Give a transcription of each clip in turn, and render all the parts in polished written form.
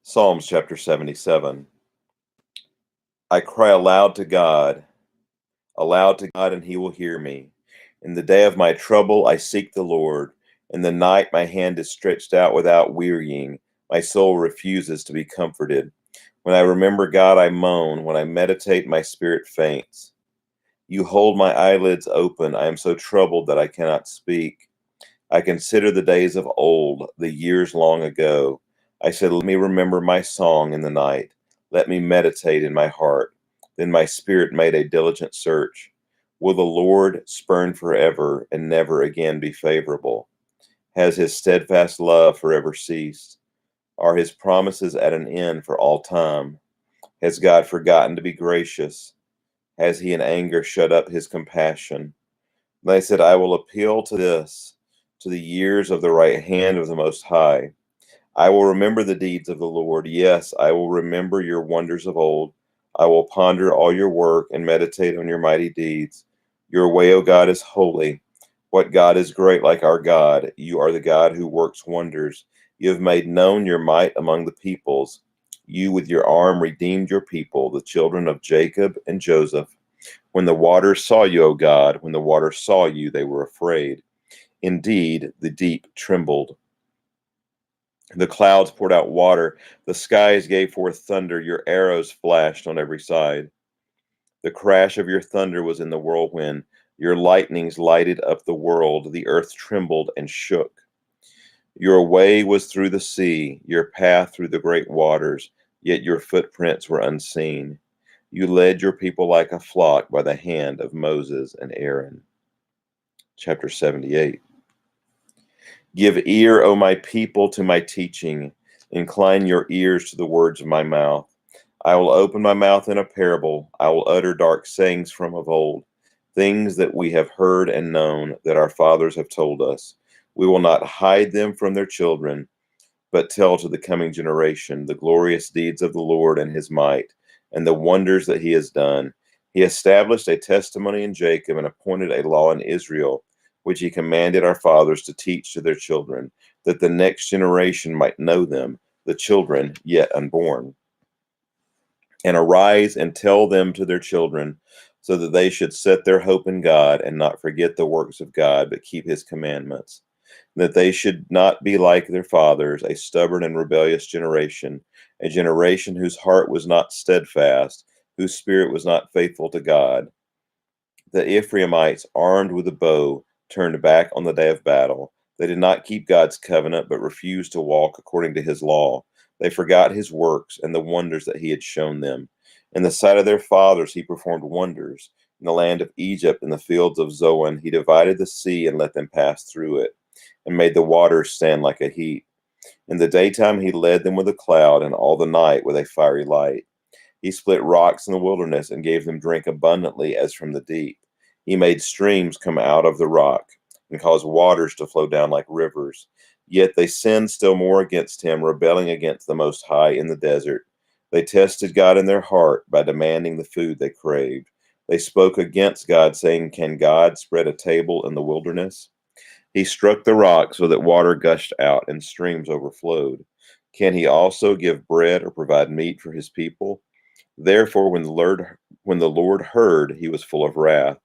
Psalms chapter 77. I cry aloud to God, and he will hear me. In the day of my trouble, I seek the Lord. In the night, my hand is stretched out without wearying. My soul refuses to be comforted. When I remember God, I moan. When I meditate, my spirit faints. You hold my eyelids open. I am so troubled that I cannot speak. I consider the days of old, the years long ago. I said, let me remember my song in the night. Let me meditate in my heart. Then my spirit made a diligent search. Will the Lord spurn forever and never again be favorable? Has his steadfast love forever ceased? Are his promises at an end for all time? Has God forgotten to be gracious? Has he in anger shut up his compassion? They said, I will appeal to the years of the right hand of the Most High. I will remember the deeds of the Lord. Yes, I will remember your wonders of old. I will ponder all your work and meditate on your mighty deeds. Your way, O God, is holy. What God is great like our God? You are the God who works wonders. You have made known your might among the peoples. You with your arm redeemed your people, the children of Jacob and Joseph. When the waters saw you, O God, when the waters saw you, they were afraid. Indeed, the deep trembled. The clouds poured out water. The skies gave forth thunder. Your arrows flashed on every side. The crash of your thunder was in the whirlwind. Your lightnings lighted up the world. The earth trembled and shook. Your way was through the sea, your path through the great waters, yet your footprints were unseen. You led your people like a flock by the hand of Moses and Aaron. Chapter 78. Give ear, O my people, to my teaching. Incline your ears to the words of my mouth. I will open my mouth in a parable. I will utter dark sayings from of old, things that we have heard and known, that our fathers have told us. We will not hide them from their children, but tell to the coming generation the glorious deeds of the Lord and his might, and the wonders that he has done. He established a testimony in Jacob and appointed a law in Israel, which he commanded our fathers to teach to their children, that the next generation might know them, the children yet unborn. And arise and tell them to their children, so that they should set their hope in God and not forget the works of God, but keep his commandments, that they should not be like their fathers, a stubborn and rebellious generation, a generation whose heart was not steadfast, whose spirit was not faithful to God. The Ephraimites, armed with a bow, turned back on the day of battle. They did not keep God's covenant, but refused to walk according to his law. They forgot his works and the wonders that he had shown them. In the sight of their fathers, he performed wonders. In the land of Egypt, in the fields of Zoan, he divided the sea and let them pass through it, and made the waters stand like a heap. In the daytime, he led them with a cloud, and all the night with a fiery light. He split rocks in the wilderness and gave them drink abundantly as from the deep. He made streams come out of the rock and caused waters to flow down like rivers. Yet they sinned still more against him, rebelling against the Most High in the desert. They tested God in their heart by demanding the food they craved. They spoke against God, saying, can God spread a table in the wilderness? He struck the rock so that water gushed out and streams overflowed. Can he also give bread or provide meat for his people? Therefore, when the Lord heard, he was full of wrath.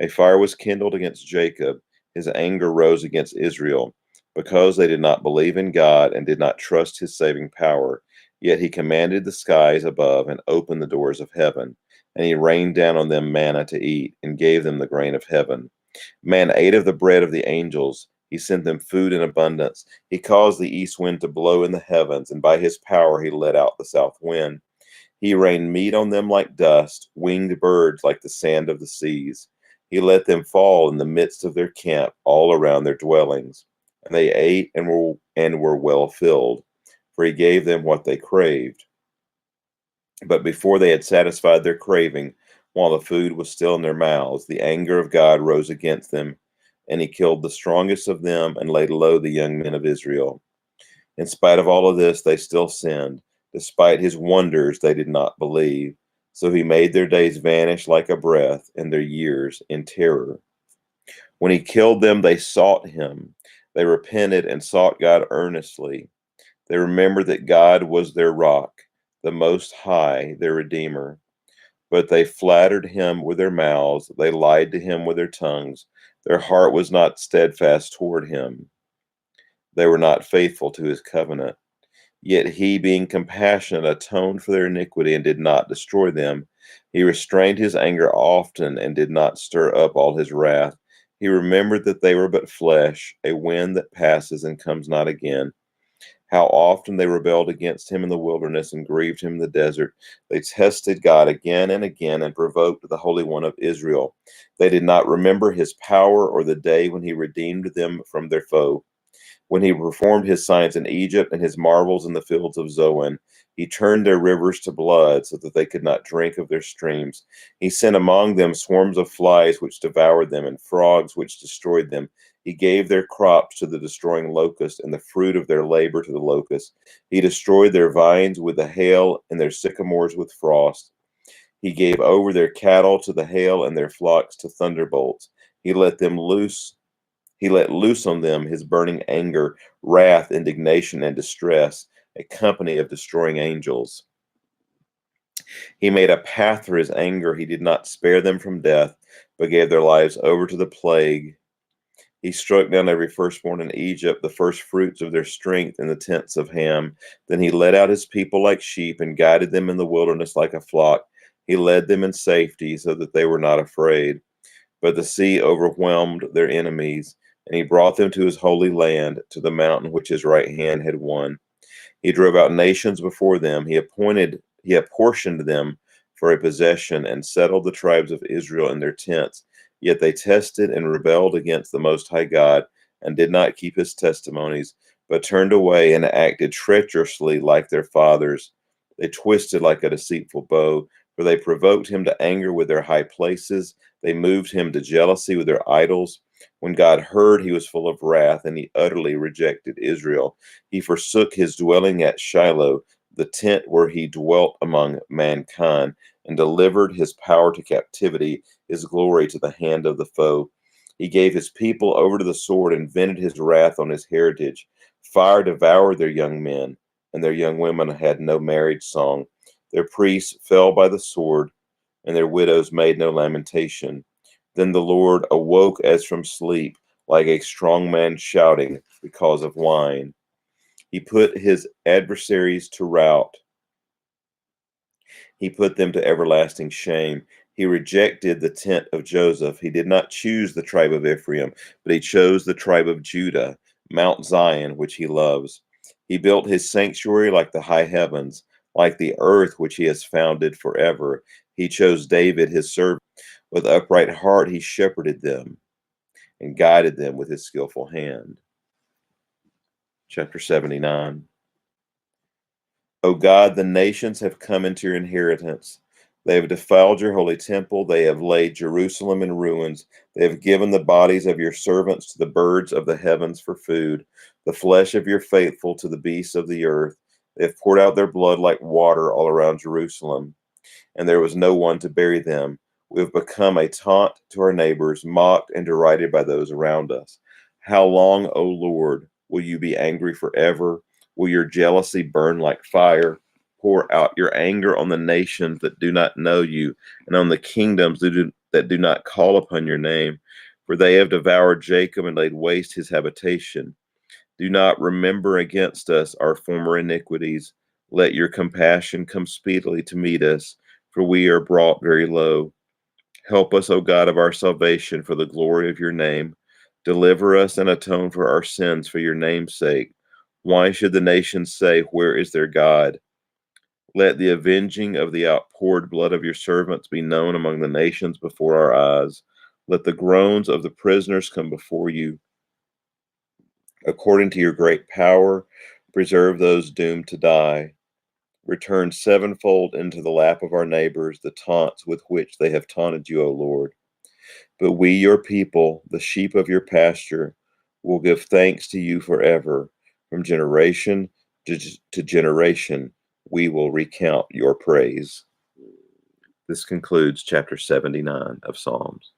A fire was kindled against Jacob. His anger rose against Israel, because they did not believe in God and did not trust his saving power. Yet he commanded the skies above and opened the doors of heaven, and he rained down on them manna to eat and gave them the grain of heaven. Man ate of the bread of the angels. He sent them food in abundance. He caused the east wind to blow in the heavens, and by his power he let out the south wind. He rained meat on them like dust, winged birds like the sand of the seas. He let them fall in the midst of their camp, all around their dwellings. And they ate and were well filled, for he gave them what they craved. But before they had satisfied their craving, while the food was still in their mouths, the anger of God rose against them, and he killed the strongest of them and laid low the young men of Israel. In spite of all of this, they still sinned. Despite his wonders, they did not believe. So he made their days vanish like a breath, and their years in terror. When he killed them, they sought him. They repented and sought God earnestly. They remembered that God was their rock, the Most High, their Redeemer. But they flattered him with their mouths, they lied to him with their tongues. Their heart was not steadfast toward him. They were not faithful to his covenant. Yet he, being compassionate, atoned for their iniquity and did not destroy them. He restrained his anger often and did not stir up all his wrath. He remembered that they were but flesh, a wind that passes and comes not again. How often they rebelled against him in the wilderness and grieved him in the desert. They tested God again and again and provoked the Holy One of Israel. They did not remember his power or the day when he redeemed them from their foe, when he performed his signs in Egypt and his marvels in the fields of Zoan. He turned their rivers to blood so that they could not drink of their streams. He sent among them swarms of flies which devoured them and frogs which destroyed them. He gave their crops to the destroying locust and the fruit of their labor to the locust. He destroyed their vines with the hail and their sycamores with frost. He gave over their cattle to the hail and their flocks to thunderbolts. He let loose on them his burning anger, wrath, indignation, and distress, a company of destroying angels. He made a path for his anger. He did not spare them from death, but gave their lives over to the plague. He struck down every firstborn in Egypt, the first fruits of their strength in the tents of Ham. Then he led out his people like sheep and guided them in the wilderness like a flock. He led them in safety so that they were not afraid. But the sea overwhelmed their enemies, and he brought them to his holy land, to the mountain which his right hand had won. He drove out nations before them. He apportioned them for a possession and settled the tribes of Israel in their tents. Yet they tested and rebelled against the Most High God and did not keep his testimonies, but turned away and acted treacherously like their fathers. They twisted like a deceitful bow, for they provoked him to anger with their high places. They moved him to jealousy with their idols. When God heard, he was full of wrath, and he utterly rejected Israel. He forsook his dwelling at Shiloh, the tent where he dwelt among mankind, and delivered his power to captivity, his glory to the hand of the foe. He gave his people over to the sword and vented his wrath on his heritage. Fire devoured their young men, and their young women had no marriage song. Their priests fell by the sword, and their widows made no lamentation. Then the Lord awoke as from sleep, like a strong man shouting because of wine. He put his adversaries to rout. He put them to everlasting shame. He rejected the tent of Joseph. He did not choose the tribe of Ephraim, but he chose the tribe of Judah, Mount Zion, which he loves. He built his sanctuary like the high heavens, like the earth which he has founded forever. He chose David, his servant. With upright heart he shepherded them and guided them with his skillful hand. Chapter 79. O God, the nations have come into your inheritance. They have defiled your holy temple. They have laid Jerusalem in ruins. They have given the bodies of your servants to the birds of the heavens for food, the flesh of your faithful to the beasts of the earth. They have poured out their blood like water all around Jerusalem, and there was no one to bury them. We have become a taunt to our neighbors, mocked and derided by those around us. How long, O Lord, will you be angry forever? Will your jealousy burn like fire? Pour out your anger on the nations that do not know you, and on the kingdoms that do not call upon your name. For they have devoured Jacob and laid waste his habitation. Do not remember against us our former iniquities. Let your compassion come speedily to meet us, for we are brought very low. Help us, O God of our salvation, for the glory of your name. Deliver us and atone for our sins for your name's sake. Why should the nations say, where is their God? Let the avenging of the outpoured blood of your servants be known among the nations before our eyes. Let the groans of the prisoners come before you. According to your great power, preserve those doomed to die. Return sevenfold into the lap of our neighbors the taunts with which they have taunted you, O Lord. But we, your people, the sheep of your pasture, will give thanks to you forever. From generation to generation, we will recount your praise. This concludes chapter 79 of Psalms.